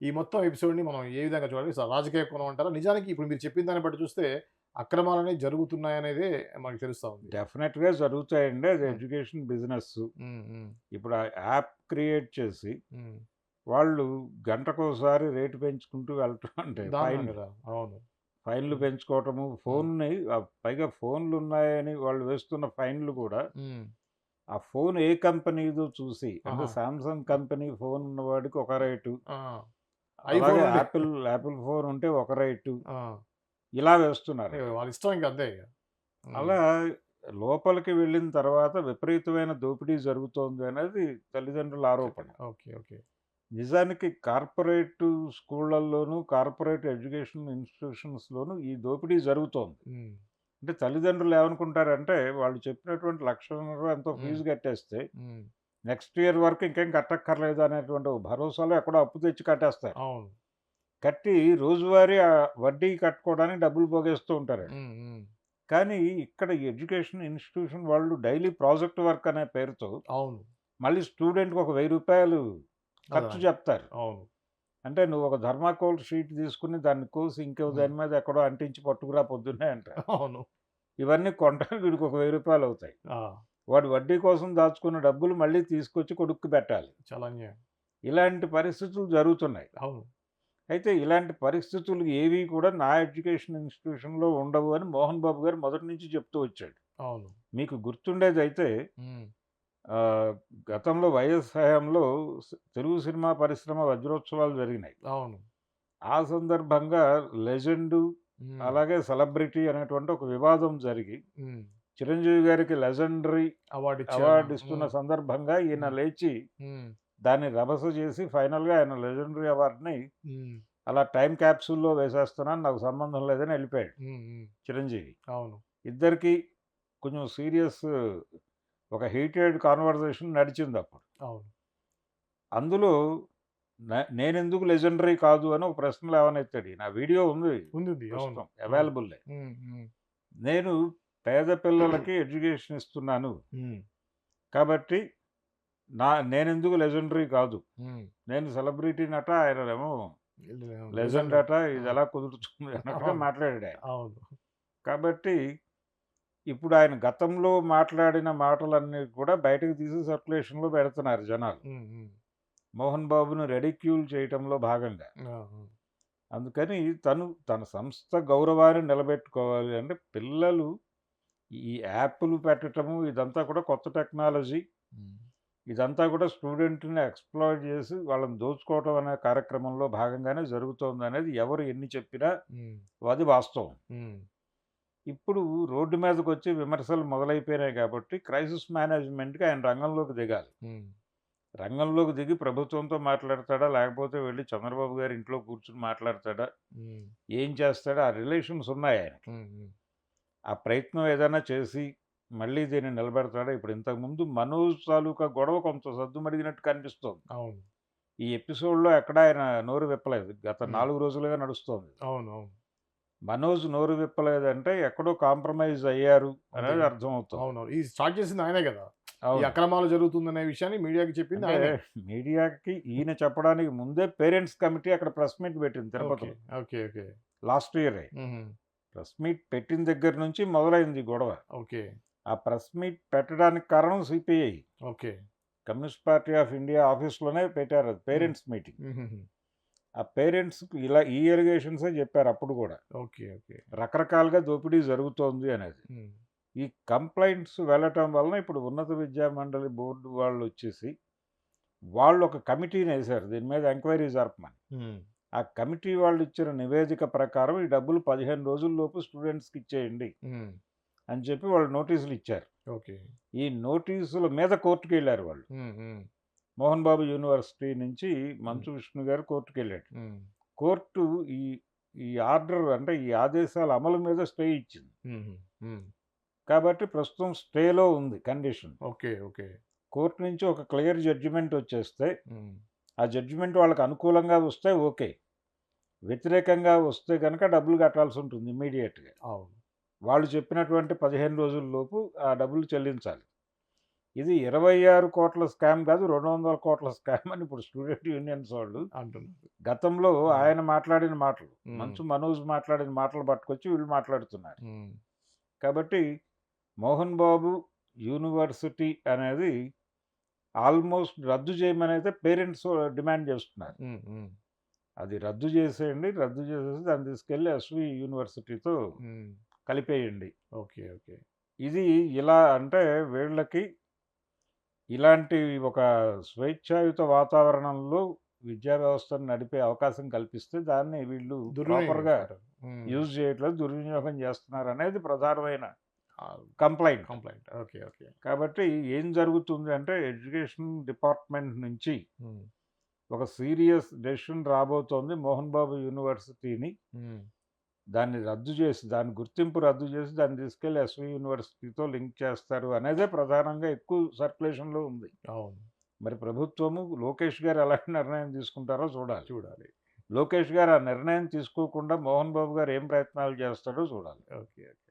ఈ మొత్తం ఎపిసోడ్‌ని మనం ఏ విధంగా చూడాలి? రాజకీయ కోణం అంటారా? నిజానికి ఇప్పుడు మీరు చెప్పిన దాన్ని బట్టి చూస్తే అక్రమాలనేవి జరుగుతున్నాయనేదే మనకు తెలుస్తా ఉంది. డెఫినెట్‌గా జరుగుతాయండి. అది హ్మ్. Education business. హ్మ్. హ్మ్. ఇప్పుడు ఆ యాప్ క్రియేట్ చేసి, హ్మ్. వాళ్ళు గంటకోసారి రేటు పెంచుకుంటూ వెళ్తూ ఉంటాయి. దారుణం గదా! అవును. ఫైన్‌లు హ్మ్. పెంచుకోవటము, హ్మ్. ఫోన్‌ని పైగా ఫోన్‌లున్నాయని వాళ్ళు వేస్తున్న ఫైన్‌లు గూడా, హ్మ్. ఆ ఫోన్ ఏ కంపెనీదో చూసి, అంటే ఆహా! సామ్‌సంగ్ ఆ! కంపెనీ ఫోన్ ఉన్నవాడికి ఒక రేటు, ఆ! అలాగే ఐఫోన్ ఉండే యాపిల్ ఫోన్ ఉంటే ఒక రేటు, ఆ! ఇలా వేస్తున్నారు. వాళ్ళ ఇష్టం ఇంక అంతే ఇగ. హ్మ్. అలా లోపలికి వెళ్ళిన తర్వాత విపరీతమైన దోపిడీ జరుగుతోంది అనేది తల్లిదండ్రుల ఆరోపణ. ఓకే. ఓకే. నిజానికి కార్పొరేట్ స్కూళ్ళల్లోనూ, కార్పొరేట్ ఎడ్యుకేషన్ ఇన్‌స్టిట్యూషన్స్‌లోనూ ఈ దోపిడీ జరుగుతోంది. హ్మ్. అంటే తల్లిదండ్రులు ఏమనుకుంటారంటే, వాళ్ళు చెప్పినటువంటి లక్షన్నరో ఎంతో హ్మ్. ఫీజు కట్టేస్తే, హ్మ్. నెక్స్ట్ ఇయర్ వరకు ఇంకేం కట్టక్కర్లేదు అనేటువంటి ఒక భరోసాలో ఎక్కడో అప్పు తెచ్చి కట్టేస్తారు. అవును. కట్టి రోజువారీ వడ్డీ కట్టుకోవడానికి డబ్బులు పోగేస్తూ ఉంటారండి. హ్మ్. హ్మ్. కానీ ఇక్కడ ఈ ఎడ్యుకేషన్ ఇన్‌స్టిట్యూషన్ వాళ్ళు డైలీ ప్రాజెక్ట్ వర్క్ అనే పేరుతో అవును. మళ్ళీ స్టూడెంట్‌కి ఒక రూ. 1000 ఖర్చు అదనంగా. చెప్తారు. అవును. అంటే నువ్వు ఒక థర్మాకోల్ షీట్ తీసుకొని దాన్ని కోసి ఇంకో హ్మ్. దాని మీద ఎక్కడో అంటించి పట్టుకురా పొద్దున్నే అంటారు. అవును. ఇవన్నీ కొంటానికి వీడికి ఒక రూ. 1000 అవుతాయి. ఆ! వాడు వడ్డీ కోసం దాచుకున్న డబ్బులు మళ్ళీ తీసుకొచ్చి కొడుక్కి పెట్టాలి. చాలా అన్యాయం. ఇలాంటి పరిస్థితులు జరుగుతున్నాయి. అవును. అయితే ఇలాంటి పరిస్థితులు ఏవి కూడా నా ఎడ్యుకేషన్ ఇన్‌స్టిట్యూషన్‌లో ఉండవు అని మోహన్ బాబు గారు మొదటి నుంచి చెప్తూ వచ్చాడు. అవును. మీకు గుర్తుండేదైతే హ్మ్. ఆహ్, గతంలో వైఎస్ హయాంలో తెలుగు సినిమా పరిశ్రమ వజ్రోత్సవాలు జరిగినాయి. అవును. ఆ సందర్భంగా లెజెండు, హ్మ్. అలాగే సెలబ్రిటీ అనేటువంటి ఒక వివాదం జరిగి, హ్మ్. చిరంజీవి గారికి లెజెండరీ అవార్డిచ్చారు. అవార్డ్ ఇస్తున్న హ్మ్. సందర్భంగా ఈయన హ్మ్. లేచి హ్మ్. దాన్ని రభస చేసి ఫైనల్‌గా ఆయన లెజెండరీ అవార్డ్‌ని హ్మ్. అలా టైమ్ క్యాప్సూల్‌లో వేసేస్తున్నాను. నాకు సంబంధం లేదని ఎళ్ళిపోయాడు హ్మ్. హ్మ్. చిరంజీవి. అవును. ఇద్దరికీ కొంచెం సీరియస్ ఒక హీటెడ్ కన్వర్జేషన్ నడిచిందప్పుడు. అవును. అందులో నేనెందుకు లెజెండరీ కాదు అని ఒక ప్రశ్న లేవనెత్తాడు. ఈయన. ఆ వీడియో ఉంది ఉంది. అవును. ప్రస్తుతం అవును. అవైలబుల్లే. హ్మ్. హ్మ్. నేను పేద పిల్లలకి ఎడ్యుకేషన్ ఇస్తున్నాను. హ్మ్. కాబట్టి నేనెందుకు లెజెండరీ కాదు. హ్మ్. నేను సెలబ్రిటీనట, ఆయననేమో లెజెండ్. లెజెండ్ అట. ఆ! ఇదెలా కుదురుతుంది అన్నట్టుగా అవును. మాట్లాడాడాయన. అవును. కాబట్టి ఇప్పుడు ఆయన గతంలో మాట్లాడిన మాటలన్నీ కూడా బయటకు తీసి సర్క్యులేషన్‌లో పెడుతున్నారు జనాలు. హ్మ్. హ్మ్. మోహన్ బాబును రెడిక్యూల్ చేయటంలో భాగంగా. ఆ! ఆ! అందుకని తన సంస్థ గౌరవాన్ని నిలబెట్టుకోవాలి అంటే పిల్లలు ఈ యాప్‌లు పెట్టటము ఇదంతా కూడా కొత్త టెక్నాలజీ. హ్మ్. ఇదంతా కూడా స్టూడెంట్‌ని ఎక్స్‌ప్లాయిట్ చేసి వాళ్ళని దోచుకోవటం అనే కార్యక్రమంలో భాగంగానే జరుగుతోందనేది ఎవరు ఎన్ని చెప్పినా హ్మ్. అది వాస్తవం. హ్మ్. ఇప్పుడు రోడ్డు మీదకొచ్చి విమర్శలు మొదలైపోయినాయి కాబట్టి క్రైసిస్ మేనేజ్‌మెంట్‌కి ఆయన రంగంలోకి దిగాలి. హ్మ్. రంగంలోకి దిగి ప్రభుత్వంతో మాట్లాడతాడా? లేకపోతే వెళ్లి చంద్రబాబు గారి ఇంట్లో కూర్చొని మాట్లాడతాడా? హ్మ్. ఏం చేస్తాడో ఆ రిలేషన్స్ ఉన్నాయి ఆయనకి. హ్మ్. హ్మ్. ఆ ప్రయత్నం ఏదైనా చేసి మళ్ళీ దీన్ని నిలబెడతాడా? ఇప్పుడు ఇంతకుముందు 'మనోజ్' తాలూకా గొడవ కొంత సద్దుమణిగినట్టు కనిపిస్తోంది. అవును. ఈ ఎపిసోడ్‌లో ఎక్కడ ఆయన నోరు విప్పలేదు. గత హ్మ్. 4 రోజులుగా నడుస్తోంది. అవును. అవును. 'మనోజ్' నోరు విప్పలేదంటే ఎక్కడో కాంప్రమైజ్ అయ్యారు అంతే. అనేది అర్థమవుతోంది. అవునవును. ఇది స్టార్ట్ చేసింది ఆయనే గదా! ఈ అవును. అక్రమాలు జరుగుతుందనే విషయాన్ని మీడియాకి చెప్పింది అంటే ఆయనే. మీడియాకి ఈయన చెప్పడానికి ముందే పేరెంట్స్ కమిటీ అక్కడ ప్రెస్ మీట్ పెట్టింది ఓకే. తిరుపతిలో. ఓకే. ఓకే. లాస్ట్ ఇయరే. హుహు. ప్రెస్ మీట్ పెట్టిన దగ్గర నుంచి మొదలైంది ఈ గొడవ. ఓకే. ఆ ప్రెస్ మీట్ పెట్టడానికి కారణం CPI. Okay. Communist party of India ఆఫీస్‌లోనే పెట్టారు అది హ్మ్. Parents meeting. హుహుహు. ఆ పేరెంట్స్‌కి ఇలా ఈ అలిగేషన్సే చెప్పారు అప్పుడు గూడా. ఓకే. ఓకే. రకరకాలుగా దోపిడీ జరుగుతోంది అనేది. హ్మ్. ఈ కంప్లెయింట్స్ వెళ్ళటం వలన ఇప్పుడు ఉన్నత విద్యా మండలి బోర్డ్ వాళ్ళొచ్చేసి, వాళ్ళొక కమిటీనేశారు దీని మీద ఎంక్వైరీ జరపమని. హ్మ్. ఆ కమిటీ వాళ్ళిచ్చిన నివేదిక ప్రకారం ఈ డబ్బులు 15 రోజుల్లోపు స్టూడెంట్స్‌కిచ్చేయండి హ్మ్. అని చెప్పి వాళ్ళు నోటీసులిచ్చారు. ఓకే. ఈ నోటీసుల మీద కోర్ట్‌కెళ్లారు వాళ్ళు. హ్మ్. హ్మ్. మోహన్ బాబు యూనివర్సిటీ నుంచి హ్మ్. మంచు విష్ణు గారు కోర్ట్‌కెళ్ళాడు. హ్మ్. కోర్టు ఈ ఈ ఆర్డర్ అంటే ఈ ఆదేశాల అమలు మీద స్టే ఇచ్చింది. హుహు. హ్మ్. కాబట్టి ప్రస్తుతం స్టేలో ఉంది కండిషన్. ఓకే. ఓకే. కోర్ట్ నుంచి ఒక క్లియర్ జడ్జిమెంట్ వచ్చేస్తే, హ్మ్. ఆ జడ్జిమెంట్ వాళ్ళకి అనుకూలంగా వస్తే ఓకే. వ్యతిరేకంగా వస్తే గనక డబ్బులు కట్టాల్సుంటుంది ఇమ్మీడియేట్‌గా. అవును. వాళ్ళు చెప్పినటువంటి 15 రోజుల్లోపు ఆ డబ్బులు చెల్లించాలి. ఇది 26,00,00,000 స్కామ్ కాదు, 200 కోట్ల స్కామ్ అని ఇప్పుడు స్టూడెంట్ యూనియన్స్ వాళ్ళు అంటున్నారు. గతంలో ఆయన మాట్లాడిన మాటలు, ఉమ్, మంచు మనోజ్ మాట్లాడిన మాటలు పట్టుకొచ్చి వీళ్ళు మాట్లాడుతున్నారు. ఉమ్, కాబట్టి మోహన్ బాబు యూనివర్సిటీ అనేది ఆల్మోస్ట్ రద్దు చేయమని అయితే పేరెంట్స్ డిమాండ్ చేస్తున్నారు. ఉమ్, ఉమ్, అది రద్దు చేసేయండి, రద్దు చేసేసి దాన్ని తీసుకెళ్ళి ఎస్వి యూనివర్సిటీతో ఉమ్. కలిపేయండి. Okay, okay. ఇది ఇలా అంటే వీళ్ళకి ఇలాంటి ఒక స్వేచ్ఛాయుత వాతావరణంలో విద్యా వ్యవస్థను నడిపే అవకాశం కల్పిస్తే దాన్ని వీళ్ళు దుర్వినియోగం ప్రాపర్గా చేసుకుంటారు. ఉమ్, యూజ్ చేయట్లేదు, దుర్వినియోగం చేస్తున్నారు అనేది ప్రధానమైన కంప్లైంట్. కంప్లైంట్. Okay, okay. కాబట్టి ఏం జరుగుతుంది అంటే ఎడ్యుకేషన్ డిపార్ట్మెంట్ నుంచి ఉమ్, ఒక సీరియస్ డెసిషన్ రాబోతోంది. మోహన్ బాబు యూనివర్సిటీని ఉమ్, దాన్ని రద్దు చేసి, దాని గుర్తింపు రద్దు చేసి దాన్ని తీసుకెళ్ళి ఎస్వి యూనివర్సిటీతో లింక్ చేస్తారు అనేదే ప్రధానంగా ఎక్కువ సర్క్యులేషన్లో ఉంది. అవును, మరి ప్రభుత్వము లోకేష్ గారు ఎలాంటి నిర్ణయం తీసుకుంటారో చూడాలి. చూడాలి. లోకేష్ గారు ఆ నిర్ణయం తీసుకోకుండా మోహన్ బాబు గారు ఏం ప్రయత్నాలు చేస్తాడో చూడాలి. Okay, okay.